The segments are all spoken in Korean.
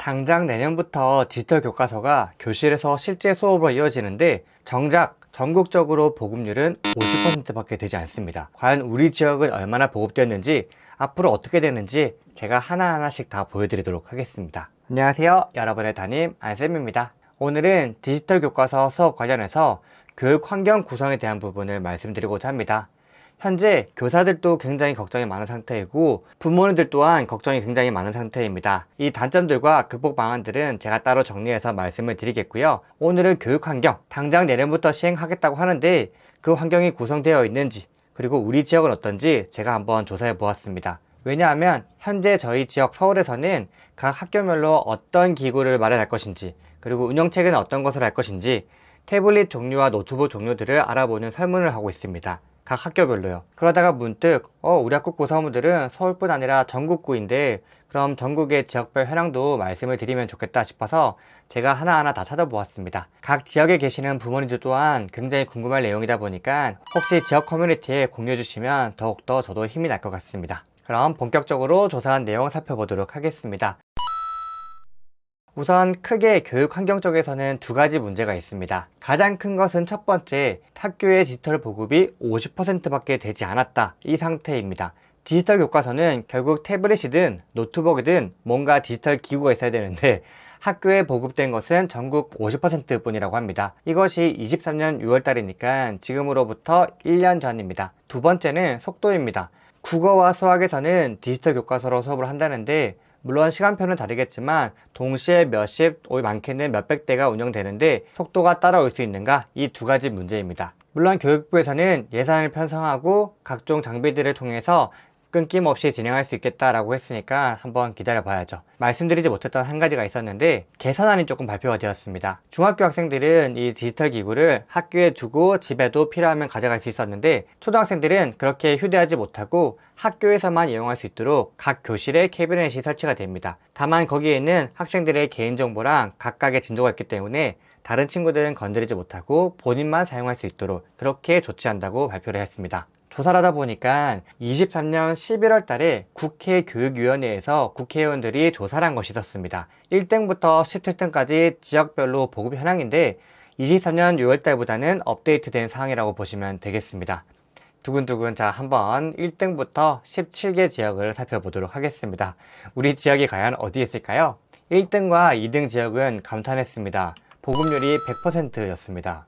당장 내년부터 디지털 교과서가 교실에서 실제 수업으로 이어지는데 정작 전국적으로 보급률은 50%밖에 되지 않습니다. 과연 우리 지역은 얼마나 보급되었는지, 앞으로 어떻게 되는지 제가 하나하나씩 다 보여드리도록 하겠습니다. 안녕하세요, 여러분의 담임 안쌤입니다. 오늘은 디지털 교과서 수업 관련해서 교육 환경 구성에 대한 부분을 말씀드리고자 합니다. 현재 교사들도 굉장히 걱정이 많은 상태이고 부모님들 또한 걱정이 굉장히 많은 상태입니다. 이 단점들과 극복 방안들은 제가 따로 정리해서 말씀을 드리겠고요. 오늘은 교육 환경, 당장 내년부터 시행하겠다고 하는데 그 환경이 구성되어 있는지, 그리고 우리 지역은 어떤지 제가 한번 조사해 보았습니다. 왜냐하면 현재 저희 지역 서울에서는 각 학교별로 어떤 기구를 마련할 것인지, 그리고 운영체계는 어떤 것을 할 것인지 태블릿 종류와 노트북 종류들을 알아보는 설문을 하고 있습니다. 각 학교별로요. 그러다가 문득 우리 학교 구성원들은 서울뿐 아니라 전국구인데 그럼 전국의 지역별 현황도 말씀을 드리면 좋겠다 싶어서 제가 하나하나 다 찾아보았습니다. 각 지역에 계시는 부모님들 또한 굉장히 궁금할 내용이다 보니까 혹시 지역 커뮤니티에 공유해 주시면 더욱더 저도 힘이 날 것 같습니다. 그럼 본격적으로 조사한 내용 살펴보도록 하겠습니다. 우선 크게 교육 환경 쪽에서는 두 가지 문제가 있습니다. 가장 큰 것은 첫 번째, 학교의 디지털 보급이 50%밖에 되지 않았다, 이 상태입니다. 디지털 교과서는 결국 태블릿이든 노트북이든 뭔가 디지털 기구가 있어야 되는데 학교에 보급된 것은 전국 50% 뿐이라고 합니다. 이것이 23년 6월달이니까 지금으로부터 1년 전입니다. 두 번째는 속도입니다. 국어와 수학에서는 디지털 교과서로 수업을 한다는데 물론 시간표는 다르겠지만 동시에 몇십, 많게는 몇백 대가 운영되는데 속도가 따라올 수 있는가? 이 두 가지 문제입니다. 물론 교육부에서는 예산을 편성하고 각종 장비들을 통해서 끊김없이 진행할 수 있겠다라고 했으니까 한번 기다려 봐야죠. 말씀드리지 못했던 한 가지가 있었는데 개선안이 조금 발표가 되었습니다. 중학교 학생들은 이 디지털 기구를 학교에 두고 집에도 필요하면 가져갈 수 있었는데 초등학생들은 그렇게 휴대하지 못하고 학교에서만 이용할 수 있도록 각 교실에 캐비넷이 설치가 됩니다. 다만 거기에는 학생들의 개인정보랑 각각의 진도가 있기 때문에 다른 친구들은 건드리지 못하고 본인만 사용할 수 있도록 그렇게 조치한다고 발표를 했습니다. 조사를 하다 보니까 23년 11월 달에 국회 교육위원회에서 국회의원들이 조사를 한 것이 있었습니다. 1등부터 17등까지 지역별로 보급 현황인데 23년 6월 달보다는 업데이트된 사항이라고 보시면 되겠습니다. 두근두근. 자, 한번 1등부터 17개 지역을 살펴보도록 하겠습니다. 우리 지역이 과연 어디에 있을까요? 1등과 2등 지역은 감탄했습니다. 보급률이 100%였습니다.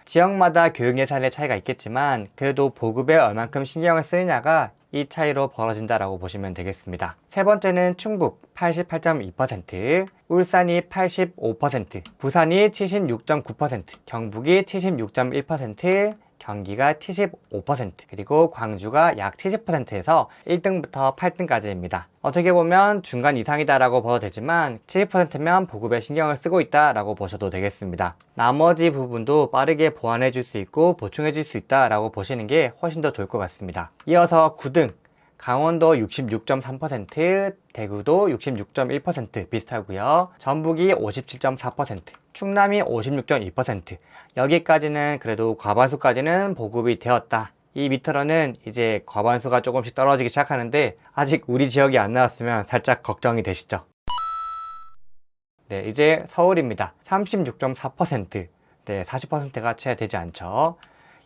지역마다 교육 예산의 차이가 있겠지만 그래도 보급에 얼만큼 신경을 쓰느냐가 이 차이로 벌어진다라고 보시면 되겠습니다. 세 번째는 충북 88.2%, 울산이 85%, 부산이 76.9%, 경북이 76.1%, 경기가 75%, 그리고 광주가 약 70%에서 1등부터 8등까지입니다. 어떻게 보면 중간 이상이다라고 봐도 되지만 70%면 보급에 신경을 쓰고 있다라고 보셔도 되겠습니다. 나머지 부분도 빠르게 보완해 줄 수 있고 보충해 줄 수 있다라고 보시는 게 훨씬 더 좋을 것 같습니다. 이어서 9등, 강원도 66.3%, 대구도 66.1% 비슷하고요. 전북이 57.4%, 충남이 56.2%. 여기까지는 그래도 과반수까지는 보급이 되었다. 이 밑으로는 이제 과반수가 조금씩 떨어지기 시작하는데 아직 우리 지역이 안 나왔으면 살짝 걱정이 되시죠? 네, 이제 서울입니다. 36.4%. 네, 40%가 채 되지 않죠.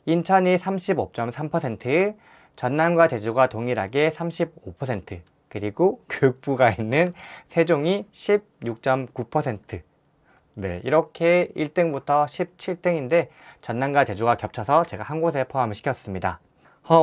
인천이 35.3%, 전남과 제주가 동일하게 35%, 그리고 교육부가 있는 세종이 16.9%. 네, 이렇게 1등부터 17등인데 전남과 제주가 겹쳐서 제가 한 곳에 포함을 시켰습니다.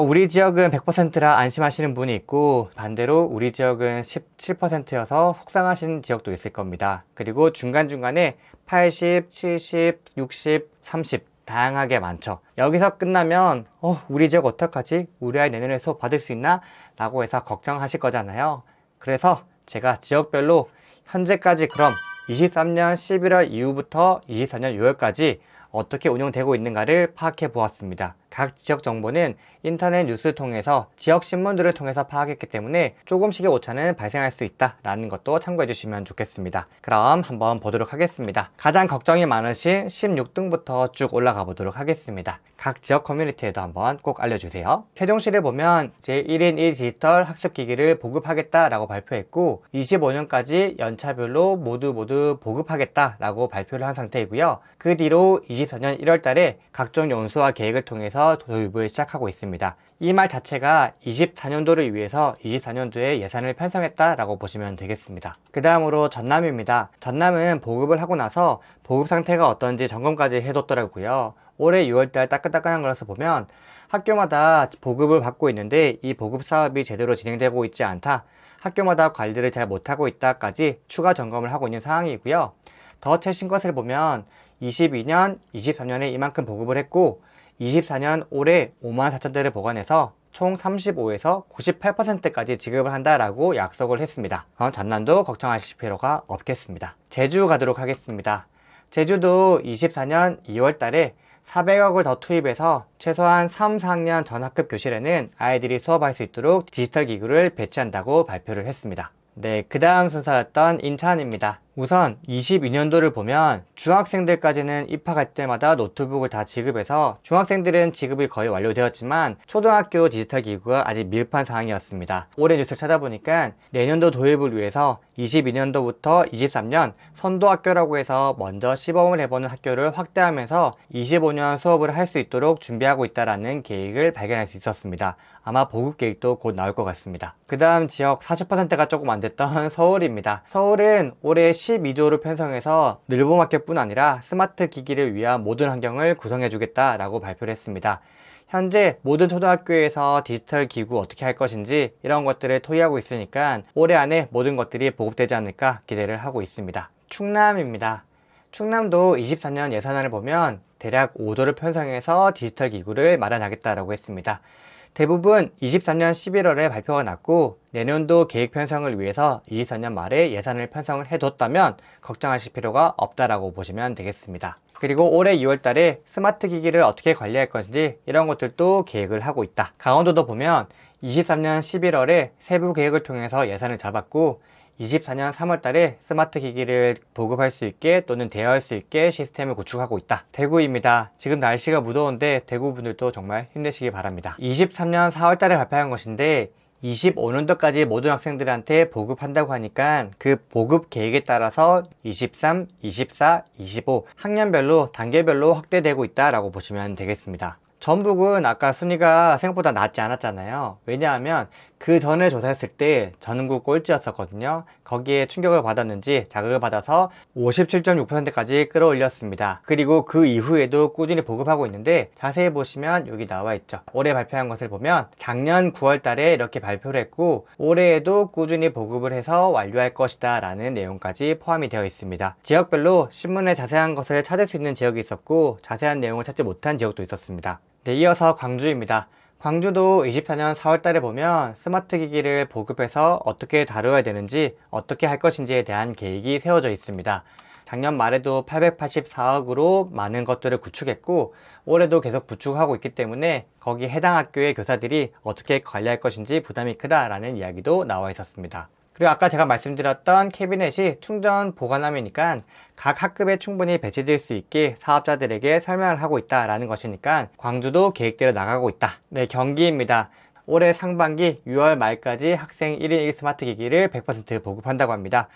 우리 지역은 100%라 안심하시는 분이 있고 반대로 우리 지역은 17%여서 속상하신 지역도 있을 겁니다. 그리고 중간중간에 80, 70, 60, 30 다양하게 많죠. 여기서 끝나면 우리 지역 어떡하지? 우리 아이 내년에 수업 받을 수 있나? 라고 해서 걱정하실 거잖아요. 그래서 제가 지역별로 현재까지 그럼 23년 11월 이후부터 24년 6월까지 어떻게 운영되고 있는가를 파악해 보았습니다. 각 지역 정보는 인터넷 뉴스를 통해서 지역 신문들을 통해서 파악했기 때문에 조금씩의 오차는 발생할 수 있다라는 것도 참고해 주시면 좋겠습니다. 그럼 한번 보도록 하겠습니다. 가장 걱정이 많으신 16등부터 쭉 올라가 보도록 하겠습니다. 각 지역 커뮤니티에도 한번 꼭 알려주세요. 세종시를 보면 제1인 1 디지털 학습기기를 보급하겠다라고 발표했고 25년까지 연차별로 모두 보급하겠다라고 발표를 한 상태이고요. 그 뒤로 24년 1월 달에 각종 연수와 계획을 통해서 도입을 시작하고 있습니다. 이 말 자체가 24년도를 위해서 24년도에 예산을 편성했다라고 보시면 되겠습니다. 그 다음으로 전남입니다. 전남은 보급을 하고 나서 보급 상태가 어떤지 점검까지 해뒀더라고요. 올해 6월달 따끈따끈한 거라서 보면 학교마다 보급을 받고 있는데 이 보급 사업이 제대로 진행되고 있지 않다. 학교마다 관리를 잘 못하고 있다까지 추가 점검을 하고 있는 상황이고요. 더 최신 것을 보면 22년, 23년에 이만큼 보급을 했고 24년 올해 54,000대를 보관해서 총 35에서 98%까지 지급을 한다라고 약속을 했습니다. 그럼 전남도 걱정하실 필요가 없겠습니다. 제주 가도록 하겠습니다. 제주도 24년 2월 달에 400억을 더 투입해서 최소한 3, 4학년 전학급 교실에는 아이들이 수업할 수 있도록 디지털 기구를 배치한다고 발표를 했습니다. 네, 그 다음 순서였던 인천입니다. 우선 22년도를 보면 중학생들까지는 입학할 때마다 노트북을 다 지급해서 중학생들은 지급이 거의 완료되었지만 초등학교 디지털 기구가 아직 미흡한 상황이었습니다. 올해 뉴스를 찾아보니까 내년도 도입을 위해서 22년도부터 23년 선도학교라고 해서 먼저 시범을 해보는 학교를 확대하면서 25년 수업을 할 수 있도록 준비하고 있다는 계획을 발견할 수 있었습니다. 아마 보급 계획도 곧 나올 것 같습니다. 그 다음 지역 40%가 조금 안 됐던 서울입니다. 서울은 올해 12조를 편성해서 늘봄학교뿐 아니라 스마트 기기를 위한 모든 환경을 구성해 주겠다라고 발표를 했습니다. 현재 모든 초등학교에서 디지털 기구 어떻게 할 것인지 이런 것들을 토의하고 있으니까 올해 안에 모든 것들이 보급되지 않을까 기대를 하고 있습니다. 충남입니다. 충남도 24년 예산안을 보면 대략 5조를 편성해서 디지털 기구를 마련하겠다라고 했습니다. 대부분 23년 11월에 발표가 났고 내년도 계획 편성을 위해서 24년 말에 예산을 편성을 해뒀다면 걱정하실 필요가 없다라고 보시면 되겠습니다. 그리고 올해 2월 달에 스마트 기기를 어떻게 관리할 것인지 이런 것들도 계획을 하고 있다. 강원도도 보면 23년 11월에 세부 계획을 통해서 예산을 잡았고 24년 3월 달에 스마트 기기를 보급할 수 있게 또는 대여할 수 있게 시스템을 구축하고 있다. 대구입니다. 지금 날씨가 무더운데 대구 분들도 정말 힘내시기 바랍니다. 23년 4월 달에 발표한 것인데 25년도까지 모든 학생들한테 보급한다고 하니까 그 보급 계획에 따라서 23, 24, 25 학년별로 단계별로 확대되고 있다라고 보시면 되겠습니다. 전북은 아까 순위가 생각보다 낮지 않았잖아요. 왜냐하면 그 전에 조사했을 때 전국 꼴찌였었거든요. 거기에 충격을 받았는지 자극을 받아서 57.6%까지 끌어올렸습니다. 그리고 그 이후에도 꾸준히 보급하고 있는데 자세히 보시면 여기 나와 있죠. 올해 발표한 것을 보면 작년 9월 달에 이렇게 발표를 했고 올해에도 꾸준히 보급을 해서 완료할 것이다 라는 내용까지 포함이 되어 있습니다. 지역별로 신문에 자세한 것을 찾을 수 있는 지역이 있었고 자세한 내용을 찾지 못한 지역도 있었습니다. 네, 이어서 광주입니다. 광주도 24년 4월 달에 보면 스마트 기기를 보급해서 어떻게 다루어야 되는지 어떻게 할 것인지에 대한 계획이 세워져 있습니다. 작년 말에도 884억으로 많은 것들을 구축했고 올해도 계속 구축하고 있기 때문에 거기 해당 학교의 교사들이 어떻게 관리할 것인지 부담이 크다라는 이야기도 나와 있었습니다. 그리고 아까 제가 말씀드렸던 캐비넷이 충전 보관함이니까 각 학급에 충분히 배치될 수 있게 사업자들에게 설명을 하고 있다라는 것이니까 광주도 계획대로 나가고 있다. 네, 경기입니다. 올해 상반기 6월 말까지 학생 1인 1 스마트 기기를 100% 보급한다고 합니다.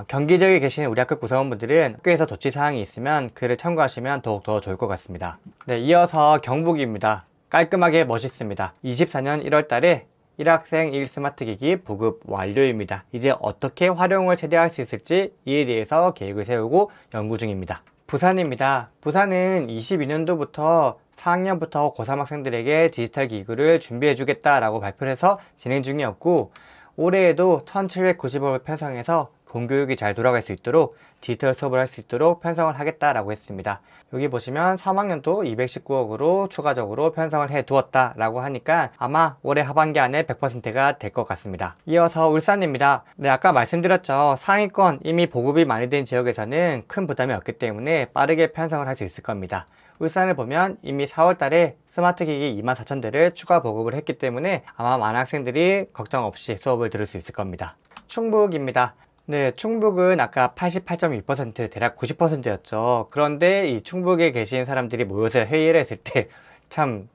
경기 지역에 계신 우리 학급 구성원분들은 학교에서 조치사항이 있으면 그를 참고하시면 더욱더 좋을 것 같습니다. 네, 이어서 경북입니다. 깔끔하게 멋있습니다. 24년 1월 달에 1학생 1 스마트 기기 보급 완료입니다. 이제 어떻게 활용을 최대화할 수 있을지 이에 대해서 계획을 세우고 연구 중입니다. 부산입니다. 부산은 22년도부터 4학년부터 고3 학생들에게 디지털 기구를 준비해 주겠다라고 발표를 해서 진행 중이었고 올해에도 1790억을 편성해서 공교육이 잘 돌아갈 수 있도록 디지털 수업을 할 수 있도록 편성을 하겠다라고 했습니다. 여기 보시면 3학년도 219억으로 추가적으로 편성을 해 두었다라고 하니까 아마 올해 하반기 안에 100%가 될 것 같습니다. 이어서 울산입니다. 네, 아까 말씀드렸죠. 상위권 이미 보급이 많이 된 지역에서는 큰 부담이 없기 때문에 빠르게 편성을 할 수 있을 겁니다. 울산을 보면 이미 4월 달에 스마트 기기 24,000대를 추가 보급을 했기 때문에 아마 많은 학생들이 걱정 없이 수업을 들을 수 있을 겁니다. 충북입니다. 네, 충북은 아까 88.2% 대략 90%였죠. 그런데 이 충북에 계신 사람들이 모여서 회의를 했을 때 참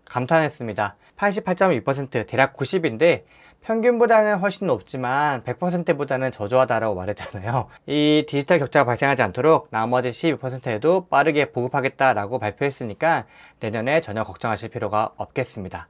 감탄했습니다. 88.2% 대략 90인데 평균보다는 훨씬 높지만 100%보다는 저조하다라고 말했잖아요. 이 디지털 격차가 발생하지 않도록 나머지 12%에도 빠르게 보급하겠다라고 발표했으니까 내년에 전혀 걱정하실 필요가 없겠습니다.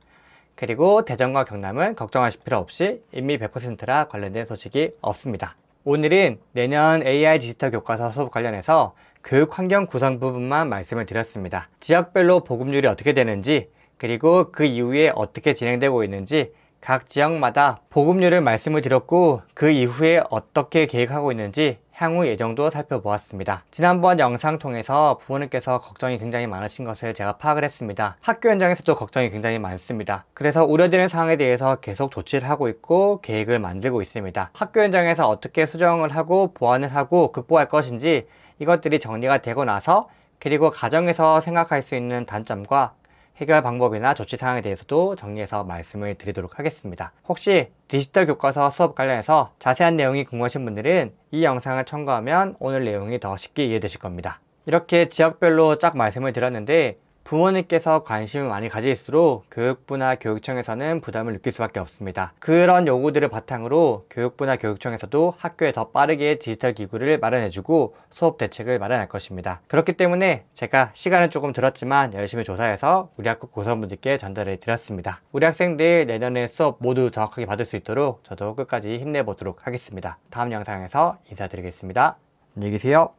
그리고 대전과 경남은 걱정하실 필요 없이 이미 100%라 관련된 소식이 없습니다. 오늘은 내년 AI 디지털 교과서 수업 관련해서 교육 환경 구성 부분만 말씀을 드렸습니다. 지역별로 보급률이 어떻게 되는지, 그리고 그 이후에 어떻게 진행되고 있는지 각 지역마다 보급률을 말씀을 드렸고 그 이후에 어떻게 계획하고 있는지 향후 예정도 살펴보았습니다. 지난번 영상 통해서 부모님께서 걱정이 굉장히 많으신 것을 제가 파악을 했습니다. 학교 현장에서도 걱정이 굉장히 많습니다. 그래서 우려되는 사항에 대해서 계속 조치를 하고 있고 계획을 만들고 있습니다. 학교 현장에서 어떻게 수정을 하고 보완을 하고 극복할 것인지 이것들이 정리가 되고 나서, 그리고 가정에서 생각할 수 있는 단점과 해결 방법이나 조치 사항에 대해서도 정리해서 말씀을 드리도록 하겠습니다. 혹시 디지털 교과서 수업 관련해서 자세한 내용이 궁금하신 분들은 이 영상을 참고하면 오늘 내용이 더 쉽게 이해되실 겁니다. 이렇게 지역별로 쫙 말씀을 드렸는데 부모님께서 관심을 많이 가질수록 교육부나 교육청에서는 부담을 느낄 수밖에 없습니다. 그런 요구들을 바탕으로 교육부나 교육청에서도 학교에 더 빠르게 디지털 기구를 마련해주고 수업 대책을 마련할 것입니다. 그렇기 때문에 제가 시간은 조금 들었지만 열심히 조사해서 우리 학교 구성원분들께 전달해 드렸습니다. 우리 학생들 내년에 수업 모두 정확하게 받을 수 있도록 저도 끝까지 힘내보도록 하겠습니다. 다음 영상에서 인사드리겠습니다. 안녕히 계세요.